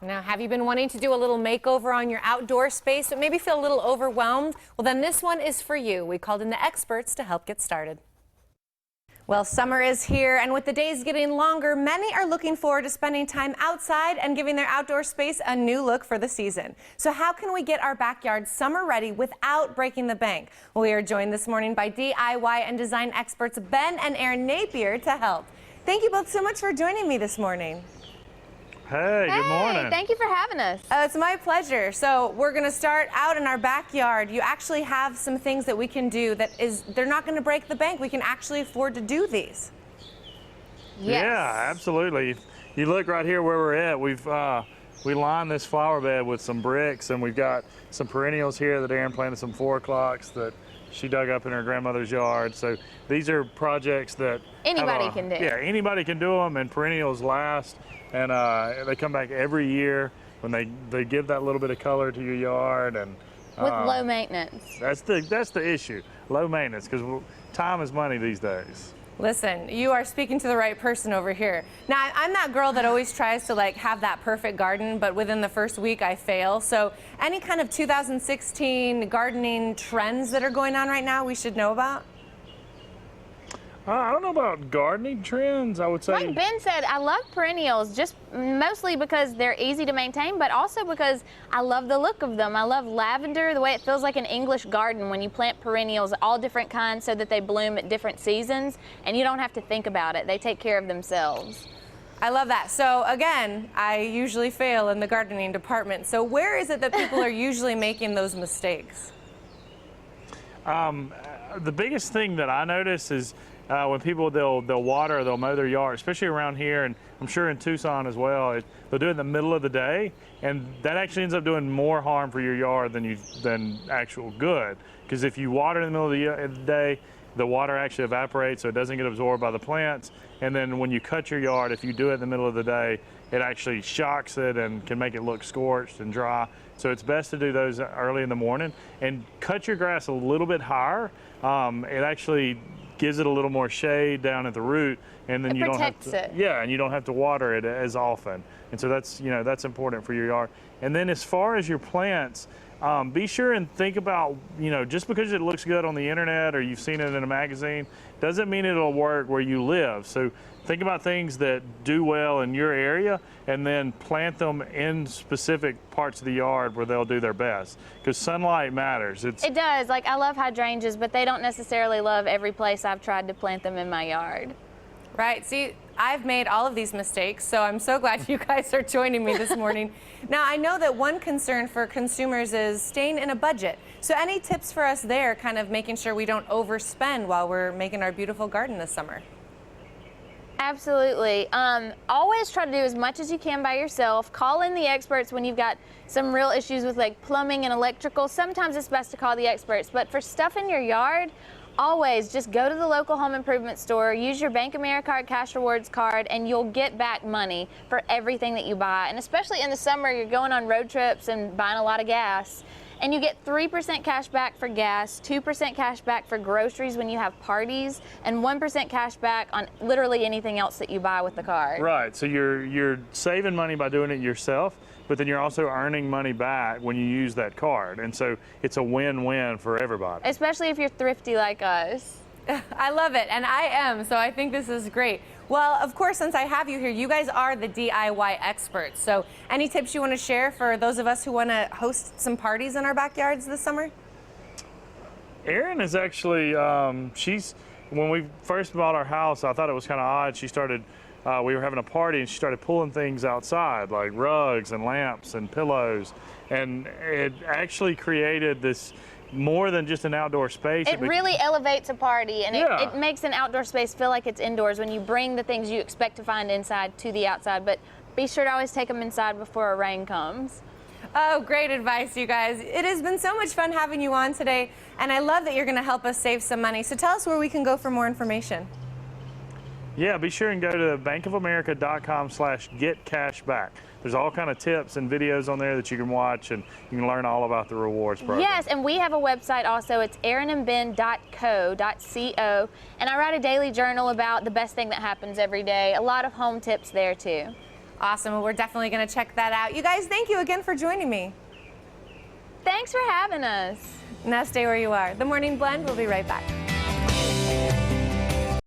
Now, have you been wanting to do a little makeover on your outdoor space but maybe feel a little overwhelmed? Well, then this one is for you. We called in the experts to help get started. Well, summer is here, and with the days getting longer, many are looking forward to spending time outside and giving their outdoor space a new look for the season. So how can we get our backyard summer ready without breaking the bank? Well, we are joined this morning by DIY and design experts Ben and Erin Napier to help. Thank you both so much for joining me this morning. Hey, good morning. Thank you for having us. It's my pleasure. So we're going to start out in our backyard. You actually have some things that we can do they're not going to break the bank. We can actually afford to do these. Yes. Yeah, absolutely. You look right here where we're at. We lined this flower bed with some bricks, and we've got some perennials here that Erin planted, some 4 o'clocks that she dug up in her grandmother's yard. So these are projects that anybody can do. Yeah, anybody can do them, and perennials last. And they come back every year when they give that little bit of color to your yard, and with low maintenance. That's the issue, low maintenance, because time is money these days. Listen, you are speaking to the right person over here. Now, I'm that girl that always tries to have that perfect garden, but within the first week I fail. So any kind of 2016 gardening trends that are going on right now we should know about? I don't know about gardening trends, I would say. Like Ben said, I love perennials, just mostly because they're easy to maintain, but also because I love the look of them. I love lavender, the way it feels like an English garden when you plant perennials, all different kinds, so that they bloom at different seasons, and you don't have to think about it. They take care of themselves. I love that. So again, I usually fail in the gardening department. So where is it that people are usually making those mistakes? The biggest thing that I notice is when people they'll water, they'll mow their yard, especially around here, and I'm sure in Tucson as well. They'll do it in the middle of the day, and that actually ends up doing more harm for your yard than actual good. Because if you water in the middle of the day, the water actually evaporates, so it doesn't get absorbed by the plants. And then when you cut your yard, if you do it in the middle of the day, it actually shocks it and can make it look scorched and dry. So it's best to do those early in the morning and cut your grass a little bit higher. It actually gives it a little more shade down at the root, and then you don't have to, and you don't have to water it as often. And so that's important for your yard. And then as far as your plants, be sure and think about, just because it looks good on the internet or you've seen it in a magazine doesn't mean it'll work where you live. So think about things that do well in your area and then plant them in specific parts of the yard where they'll do their best, because sunlight matters. It does. Like, I love hydrangeas, but they don't necessarily love every place I've tried to plant them in my yard. Right. See, I've made all of these mistakes, so I'm so glad you guys are joining me this morning. Now, I know that one concern for consumers is staying in a budget. So any tips for us there, kind of making sure we don't overspend while we're making our beautiful garden this summer? Absolutely. Always try to do as much as you can by yourself. Call in the experts when you've got some real issues with plumbing and electrical. Sometimes it's best to call the experts, but for stuff in your yard, always just go to the local home improvement store, use your Bank America Cash Rewards card, and you'll get back money for everything that you buy. And especially in the summer, you're going on road trips and buying a lot of gas. And you get 3% cash back for gas, 2% cash back for groceries when you have parties, and 1% cash back on literally anything else that you buy with the card. Right, so you're saving money by doing it yourself, but then you're also earning money back when you use that card. And so it's a win-win for everybody. Especially if you're thrifty like us. I love it, and I am, so I think this is great. Well, of course, since I have you here, you guys are the DIY experts. So any tips you want to share for those of us who want to host some parties in our backyards this summer? Erin is actually, when we first bought our house, I thought it was kind of odd. She started, we were having a party, and she started pulling things outside, like rugs and lamps and pillows. And it actually created this more than just an outdoor space. It really elevates a party, and it makes an outdoor space feel like it's indoors when you bring the things you expect to find inside to the outside. But be sure to always take them inside before a rain comes. Oh, great advice, you guys. It has been so much fun having you on today, and I love that you're going to help us save some money. So tell us where we can go for more information. Yeah, be sure and go to bankofamerica.com/getcashback. There's all kind of tips and videos on there that you can watch, and you can learn all about the rewards program. Yes, and we have a website also. It's erinandben.co.co, and I write a daily journal about the best thing that happens every day. A lot of home tips there too. Awesome. Well, we're definitely going to check that out. You guys, thank you again for joining me. Thanks for having us. Now stay where you are. The Morning Blend will be right back.